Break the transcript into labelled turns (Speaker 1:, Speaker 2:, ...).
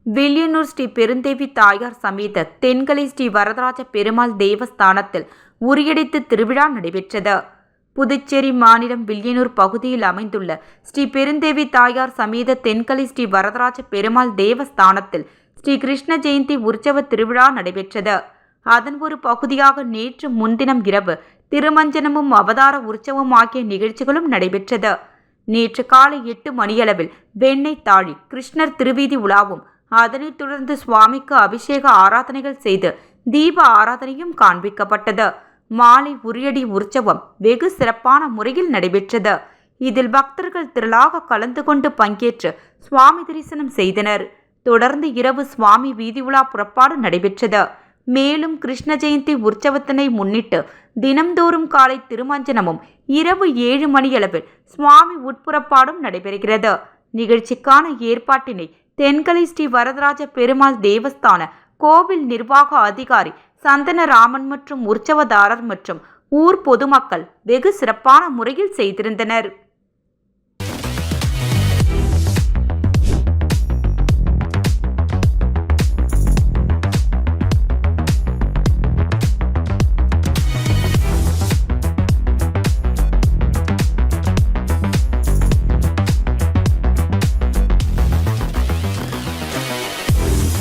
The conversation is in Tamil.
Speaker 1: வில்லியனூர் ஸ்ரீ பெருந்தேவி தாயார் சமேத தென்கலை ஸ்ரீ வரதராஜ பெருமாள் தேவஸ்தானத்தில் உரியடித்து திருவிழா நடைபெற்றது. புதுச்சேரி மாநிலம் வில்லியனூர் பகுதியில் அமைந்துள்ள ஸ்ரீ பெருந்தேவி தாயார் சமேத தென்கலை ஸ்ரீ வரதராஜ பெருமாள் தேவஸ்தானத்தில் ஸ்ரீ கிருஷ்ண ஜெயந்தி உற்சவ திருவிழா நடைபெற்றது. அதன் ஒரு பகுதியாக நேற்று முன்தினம் இரவு திருமஞ்சனமும் அவதார உற்சவம் ஆகிய நிகழ்ச்சிகளும் நடைபெற்றது. நேற்று காலை 8 மணியளவில் வெண்ணெய் தாழி கிருஷ்ணர் திருவீதி உலாவும், அதனைத் தொடர்ந்து சுவாமிக்கு அபிஷேக ஆராதனைகள் செய்து தீப ஆராதனையும் காண்பிக்கப்பட்டது. மாலை உரியடி உற்சவம் வெகு சிறப்பான முறையில் நடைபெற்றது. இதில் பக்தர்கள் திரளாக கலந்து கொண்டு பங்கேற்று சுவாமி தரிசனம் செய்தனர். தொடர்ந்து இரவு சுவாமி வீதி உலா புறப்பாடு நடைபெற்றது. மேலும் கிருஷ்ண ஜெயந்தி உற்சவத்தினை முன்னிட்டு தினம்தோறும் காலை திருமஞ்சனமும் இரவு 7 மணியளவில் சுவாமி உட்புறப்பாடும் நடைபெறுகிறது. நிகழ்ச்சிக்கான ஏற்பாட்டினை தென்கலை ஸ்ரீ வரதராஜ பெருமாள் தேவஸ்தான கோவில் நிர்வாக அதிகாரி சந்தனராமன் மற்றும் உற்சவதாரர் மற்றும் ஊர் பொதுமக்கள் வெகு சிறப்பான முறையில் செய்திருந்தனர்.